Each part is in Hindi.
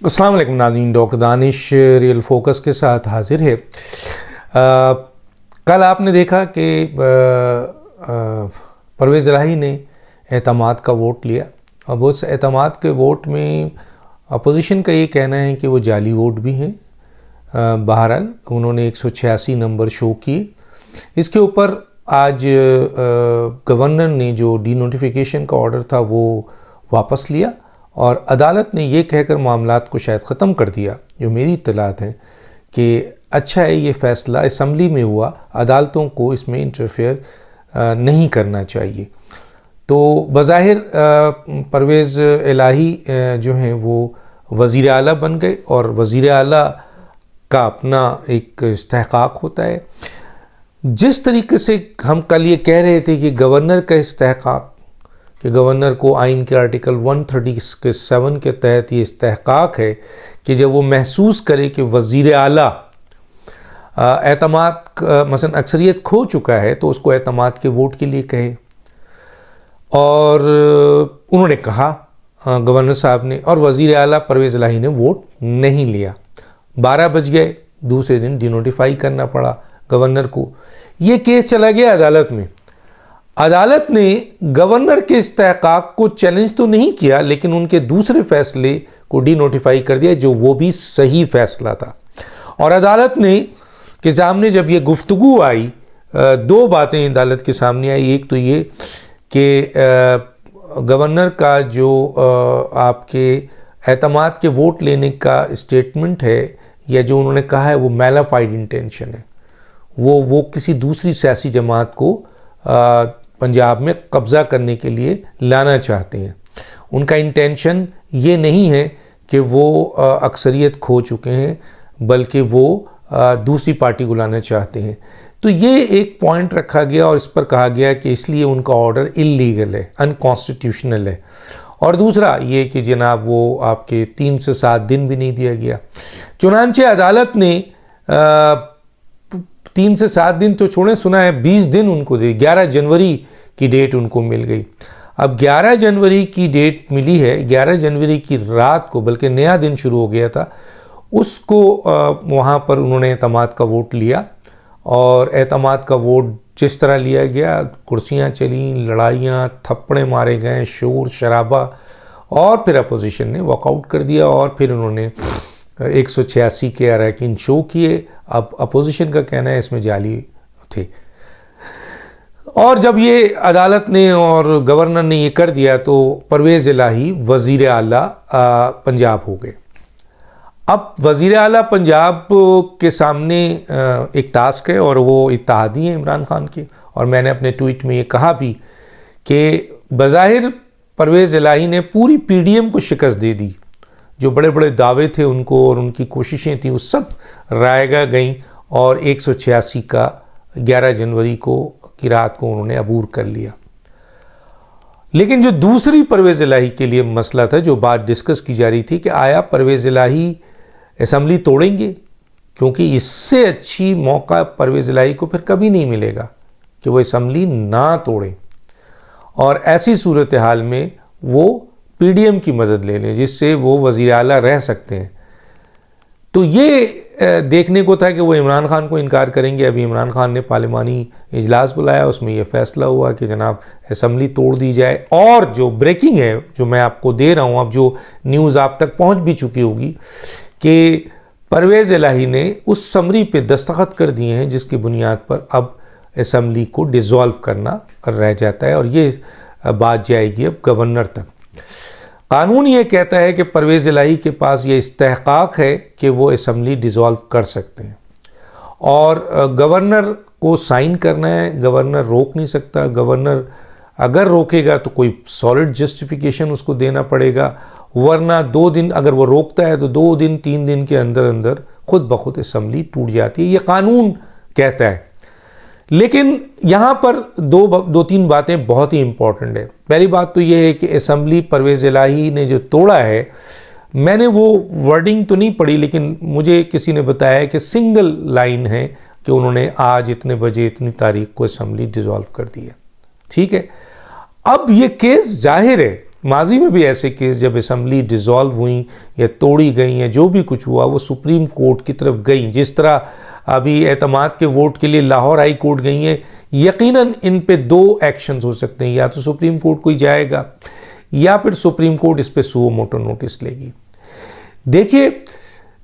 अस्सलाम वालेकुम नाज़रीन, डॉक्टर दानिश रियल फोकस के साथ हाजिर है। कल आपने देखा कि परवेज़ इलाही ने एतमाद का वोट लिया। अब उस एतमाद के वोट में अपोजिशन का ये कहना है कि वो जाली वोट भी हैं। बहरहाल उन्होंने 186 नंबर शो किए। इसके ऊपर आज गवर्नर ने जो डीनोटिफिकेशन का ऑर्डर था वो वापस लिया और अदालत ने ये कहकर मामलात को शायद ख़त्म कर दिया, जो मेरी इत्तलात है कि अच्छा है ये फ़ैसला असम्बली में हुआ, अदालतों को इसमें इंटरफेयर नहीं करना चाहिए। तो बज़ाहिर परवेज़ इलाही जो हैं वो वज़ीर आला बन गए और वज़ीर आला का अपना एक इस्तेहकाक होता है। जिस तरीके से हम कल ये कह रहे थे कि गवर्नर का इस्तेहकाक, कि गवर्नर को आइन के आर्टिकल 137 के तहत ये इस्तेहकाक है कि जब वो महसूस करे कि वज़ीर आला एतमाद मसलन अक्सरियत खो चुका है तो उसको एतमाद के वोट के लिए कहे। और उन्होंने कहा गवर्नर साहब ने, और वज़ीर आला परवेज़ इलाही ने वोट नहीं लिया। 12 बज गए, दूसरे दिन डिनोटिफाई करना पड़ा गवर्नर को। ये केस चला गया अदालत में। अदालत ने गवर्नर के इस्तेहकाक को चैलेंज तो नहीं किया, लेकिन उनके दूसरे फैसले को डीनोटिफाई कर दिया, जो वो भी सही फैसला था। और अदालत ने के सामने जब ये गुफ्तगू आई, दो बातें अदालत के सामने आई। एक तो ये कि गवर्नर का जो आपके एतमाद के वोट लेने का स्टेटमेंट है या जो उन्होंने कहा है वो मैलाफाइड इंटेंशन है। वो किसी दूसरी सियासी जमात को पंजाब में कब्ज़ा करने के लिए लाना चाहते हैं। उनका इंटेंशन ये नहीं है कि वो अक्सरियत खो चुके हैं, बल्कि वो दूसरी पार्टी को लाना चाहते हैं। तो ये एक पॉइंट रखा गया और इस पर कहा गया कि इसलिए उनका ऑर्डर इल्लीगल है, अनकॉन्स्टिट्यूशनल है। और दूसरा ये कि जनाब वो आपके 3 से 7 दिन भी नहीं दिया गया। चुनांचे अदालत ने 3 से 7 दिन तो छोड़ें, सुना है 20 दिन उनको दे, 11 जनवरी की डेट उनको मिल गई। अब 11 जनवरी की डेट मिली है, 11 जनवरी की रात को, बल्कि नया दिन शुरू हो गया था, उसको वहाँ पर उन्होंने एतमाद का वोट लिया। और एतमाद का वोट जिस तरह लिया गया, कुर्सियाँ चलीं, लड़ाइयाँ, थप्पड़े मारे गए, शोर शराबा, और फिर अपोजिशन ने वॉकआउट कर दिया और फिर उन्होंने 186 के अरकान शो किए। अब अपोजिशन का कहना है इसमें जाली थे। और जब ये अदालत ने और गवर्नर ने ये कर दिया तो परवेज़ इलाही वज़ीर आला पंजाब हो गए। अब वज़ीर आला पंजाब के सामने एक टास्क है और वो इत्तेहादी हैं इमरान खान के। और मैंने अपने ट्वीट में ये कहा भी कि बज़ाहिर परवेज़ इलाही ने पूरी PDM को शिकस्त दे दी। जो बड़े बड़े दावे थे उनको और उनकी कोशिशें थी वो सब रायगा गईं और 186 का 11 जनवरी की रात को उन्होंने अबूर कर लिया। लेकिन जो दूसरी परवेज़ इलाही के लिए मसला था, जो बात डिस्कस की जा रही थी कि आया परवेज़ इलाही असम्बली तोड़ेंगे, क्योंकि इससे अच्छी मौका परवेज़ इलाही को फिर कभी नहीं मिलेगा कि वो असम्बली ना तोड़ें। और ऐसी सूरत हाल में वो PDM की मदद ले लें जिससे वो वज़ीर आला रह सकते हैं। तो ये देखने को था कि वो इमरान खान को इनकार करेंगे। अभी इमरान खान ने पार्लिमानी इजलास बुलाया, उसमें ये फ़ैसला हुआ कि जनाब असम्बली तोड़ दी जाए। और जो ब्रेकिंग है, जो मैं आपको दे रहा हूँ, अब जो न्यूज़ आप तक पहुँच भी चुकी होगी कि परवेज़ इलाही ने उस समरी पे दस्तखत कर दिए हैं जिसकी बुनियाद पर अब असम्बली को डिज़ोल्व करना रह जाता है और ये बात जाएगी अब गवर्नर तक। कानून ये कहता है कि परवेज़ इलाही के पास ये इस्तेहकाक है कि वो असम्बली डिज़ोल्व कर सकते हैं और गवर्नर को साइन करना है। गवर्नर रोक नहीं सकता। गवर्नर अगर रोकेगा तो कोई सॉलिड जस्टिफिकेशन उसको देना पड़ेगा, वरना 2 दिन अगर वो रोकता है तो 2 दिन 3 दिन के अंदर अंदर खुद ब खुद असम्बली टूट जाती है, ये कानून कहता है। लेकिन यहाँ पर 2-3 बातें बहुत ही इम्पॉर्टेंट है। पहली बात तो ये है कि असम्बली परवेज़ इलाही ने जो तोड़ा है, मैंने वो वर्डिंग तो नहीं पढ़ी, लेकिन मुझे किसी ने बताया कि सिंगल लाइन है कि उन्होंने आज इतने बजे इतनी तारीख को असम्बली डिज़ोल्व कर दी है। ठीक है, अब ये केस जाहिर है माजी में भी ऐसे केस जब असम्बली डिज़ोल्व हुई या तोड़ी गई या जो भी कुछ हुआ वो सुप्रीम कोर्ट की तरफ गई, जिस तरह अभी एतमाद के वोट के लिए लाहौर हाई कोर्ट गई है, यकीनन इन पे दो एक्शंस हो सकते हैं, या तो सुप्रीम कोर्ट कोई जाएगा या फिर सुप्रीम कोर्ट इस पे सुओ मोटो नोटिस लेगी। देखिए,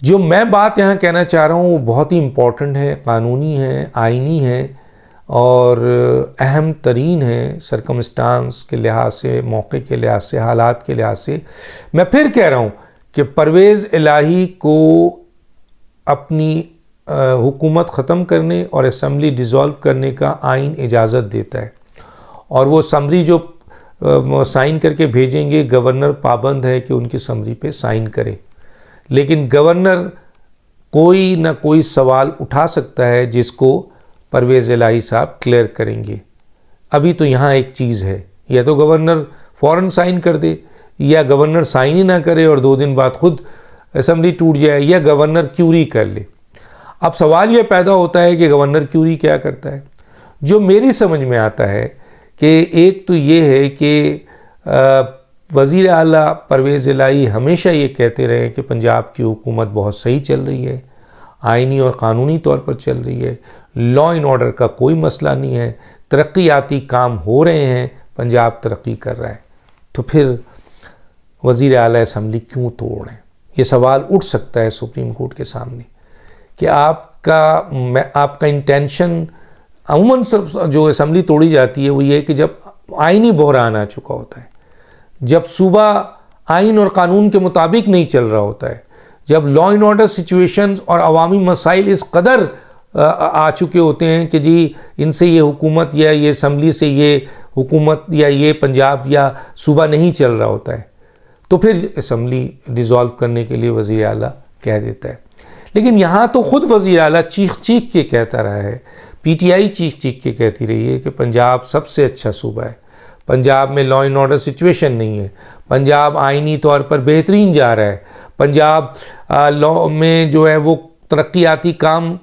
जो मैं बात यहाँ कहना चाह रहा हूँ वो बहुत ही इम्पॉर्टेंट है, कानूनी है, आइनी है और अहम तरीन है सरकमस्टांस के लिहाज से, मौके के लिहाज से, हालात के लिहाज से। मैं फिर कह रहा हूँ कि परवेज़ इलाही को अपनी हुकूमत ख़त्म करने और असम्बली डिज़ोल्व करने का आइन इजाज़त देता है, और वो समरी जो साइन करके भेजेंगे, गवर्नर पाबंद है कि उनकी समरी पे साइन करे। लेकिन गवर्नर कोई ना कोई सवाल उठा सकता है जिसको परवेज़ इलाही साहब क्लियर करेंगे। अभी तो यहाँ एक चीज़ है, या तो गवर्नर फ़ौरन साइन कर दे, या गवर्नर साइन ही ना करे और 2 दिन बाद खुद असम्बली टूट जाए, या गवर्नर क्यूरी कर ले। अब सवाल ये पैदा होता है कि गवर्नर क्यूरी क्या करता है। जो मेरी समझ में आता है कि एक तो ये है कि वज़ीर आला परवेज़ इलाही हमेशा ये कहते रहे कि पंजाब की हुकूमत बहुत सही चल रही है, आइनी और क़ानूनी तौर पर चल रही है, लॉ एंड ऑर्डर का कोई मसला नहीं है, तरक्याती काम हो रहे हैं, पंजाब तरक्की कर रहा है। तो फिर वज़ीर आला असम्बली क्यों तोड़ रहे हैं? ये सवाल उठ सकता है सुप्रीम कोर्ट के सामने कि आपका इंटेंशन, अमूमन जो असम्बली तोड़ी जाती है वो ये है कि जब आइनी बहरान आ चुका होता है, जब सूबा आइन और कानून के मुताबिक नहीं चल रहा होता है, जब लॉ एंड ऑर्डर सिचुएशंस और अवामी मसाइल इस कदर आ चुके होते हैं कि जी इनसे ये हुकूमत या ये असम्बली से ये हुकूमत या ये पंजाब या सूबा नहीं चल रहा होता है, तो फिर असम्बली डिज़ोल्व करने के लिए वज़ीर आला कह देता है। लेकिन यहाँ तो ख़ुद वज़ीर आला चीख चीख के कहता रहा है, PTI चीख चीख के कहती रही है कि पंजाब सबसे अच्छा सूबा है, पंजाब में लॉ एंड ऑर्डर सिचुएशन नहीं है, पंजाब आइनी तौर पर बेहतरीन जा रहा है, पंजाब लॉ में जो है वो तरक्याती काम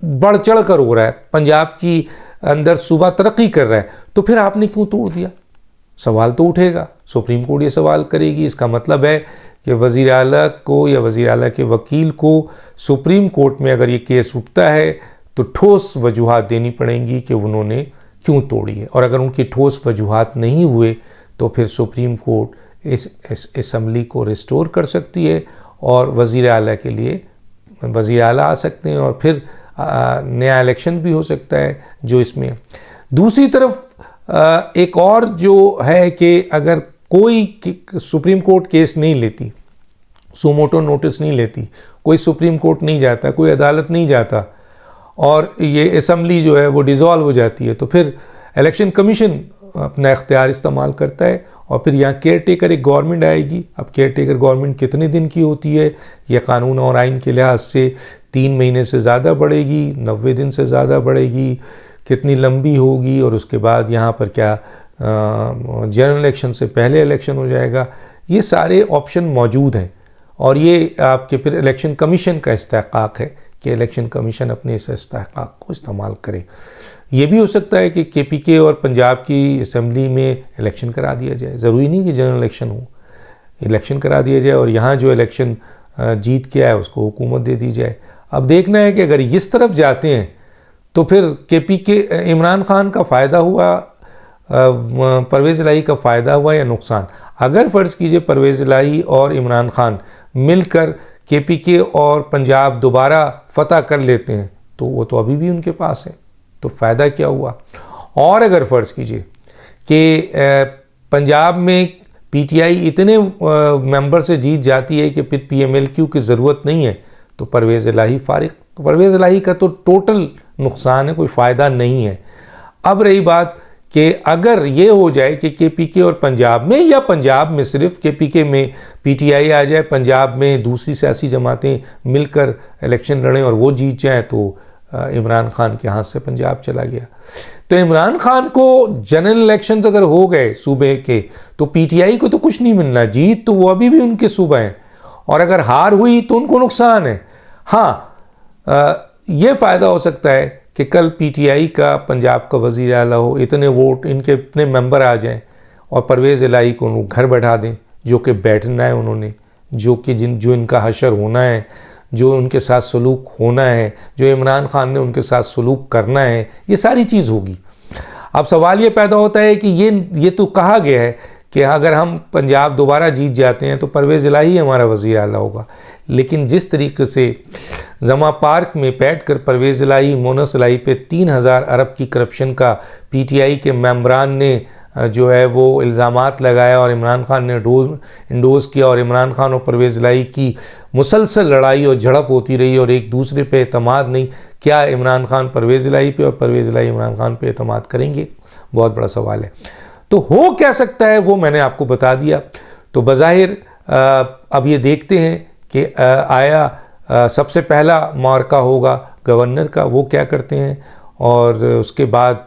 बढ़ चढ़ कर हो रहा है, पंजाब की अंदर सूबा तरक्की कर रहा है, तो फिर आपने क्यों तोड़ दिया? सवाल तो उठेगा, सुप्रीम कोर्ट ये सवाल करेगी। इसका मतलब है कि वज़ीर आला को या वज़ीर आला के वकील को सुप्रीम कोर्ट में अगर ये केस उठता है तो ठोस वजूहात देनी पड़ेंगी कि उन्होंने क्यों तोड़ी है, और अगर उनकी ठोस वजूहात नहीं हुए तो फिर सुप्रीम कोर्ट इस असम्बली को रिस्टोर कर सकती है और वज़ीर आला के लिए वज़ीर आला आ सकते हैं और फिर नया इलेक्शन भी हो सकता है जो इसमें। दूसरी तरफ एक और जो है कि अगर कोई सुप्रीम कोर्ट केस नहीं लेती, सुमोटो नोटिस नहीं लेती, कोई सुप्रीम कोर्ट नहीं जाता, कोई अदालत नहीं जाता और ये असम्बली जो है वो डिज़ोल्व हो जाती है, तो फिर इलेक्शन कमीशन अपना इख्तियार इस्तेमाल करता है और फिर यहाँ केयर टेकर एक गवर्नमेंट आएगी। अब केयर टेकर गवर्नमेंट कितने दिन की होती है, यह कानून और आइन के लिहाज से 3 महीने से ज़्यादा बढ़ेगी, 90 दिन से ज़्यादा बढ़ेगी, कितनी लंबी होगी, और उसके बाद यहाँ पर क्या जनरल इलेक्शन से पहले इलेक्शन हो जाएगा, ये सारे ऑप्शन मौजूद हैं। और ये आपके फिर इलेक्शन कमीशन का इस्तेहक़ाक़ है कि इलेक्शन कमीशन अपने इस इस्तेहक़ाक़ को इस्तेमाल करे। ये भी हो सकता है कि KPK और पंजाब की असम्बली में इलेक्शन करा दिया जाए, ज़रूरी नहीं कि जनरल इलेक्शन हो, इलेक्शन करा दिया जाए और यहाँ जो इलेक्शन जीत के आए उसको हुकूमत दे दी जाए। अब देखना है कि अगर इस तरफ जाते हैं तो फिर KPK इमरान खान का फ़ायदा हुआ, परवेज़ इलाही का फ़ायदा हुआ या नुकसान। अगर फ़र्ज़ कीजिए परवेज़ इलाही और इमरान खान मिलकर KPK और पंजाब दोबारा फ़तह कर लेते हैं तो वो तो अभी भी उनके पास है, तो फ़ायदा क्या हुआ। और अगर फ़र्ज़ कीजिए कि पंजाब में PTI इतने मेंबर से जीत जाती है कि फिर PMLQ की ज़रूरत नहीं है तो परवेज़ इलाही फ़ारिग, तो परवेज़ इलाही का तो टोटल नुकसान है, कोई फ़ायदा नहीं है। अब रही बात कि अगर ये हो जाए कि KPK और पंजाब में या पंजाब में सिर्फ KPK में PTI आ जाए, पंजाब में दूसरी सियासी जमातें मिलकर इलेक्शन लड़ें और वो जीत जाए तो इमरान खान के हाथ से पंजाब चला गया। तो इमरान खान को जनरल इलेक्शंस अगर हो गए सूबे के तो PTI को तो कुछ नहीं मिलना, जीत तो वो अभी भी उनके सूबा हैं, और अगर हार हुई तो उनको नुकसान है। हाँ, ये फ़ायदा हो सकता है कि कल PTI का पंजाब का वज़ीर आला हो, इतने वोट इनके इतने मेंबर आ जाएं और परवेज़ इलाही को घर बैठा दें, जो कि बैठना है उन्होंने, जो इनका हशर होना है, जो उनके साथ सलूक होना है, जो इमरान खान ने उनके साथ सलूक करना है, ये सारी चीज़ होगी। अब सवाल ये पैदा होता है कि ये तो कहा गया है कि अगर हम पंजाब दोबारा जीत जाते हैं तो परवेज़ इलाही हमारा वज़ीर आला होगा, लेकिन जिस तरीके से जमा पार्क में बैठकर परवेज़ इलाही, मोनस इलाही पे 3000 अरब की करप्शन का पीटीआई के मेंबरान ने जो है वो इल्ज़ामात लगाया और इमरान खान ने इंडोज़ किया, और इमरान खान और परवेज़ इलाही की मुसलसल लड़ाई और झड़प होती रही और एक दूसरे पे एतमाद नहीं। क्या इमरान खान परवेज़ इलाही पे और परवेज़ इलाही इमरान खान पे एतमाद करेंगे? बहुत बड़ा सवाल है। तो हो क्या सकता है वो मैंने आपको बता दिया। तो बज़ाहिर अब ये देखते हैं कि आया सबसे पहला मार्का होगा गवर्नर का, वो क्या करते हैं, और उसके बाद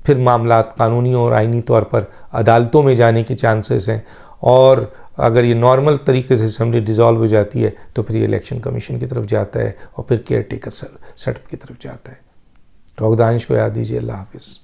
फिर मामलात कानूनी और आइनी तौर पर अदालतों में जाने के चांसेस हैं, और अगर ये नॉर्मल तरीके से असेंबली डिज़ोल्व हो जाती है तो फिर ये इलेक्शन कमीशन की तरफ जाता है और फिर केयर टेकर सेटअप की तरफ जाता है। डॉक्टर दानिश को याद दीजिए। अल्लाह हाफिज़।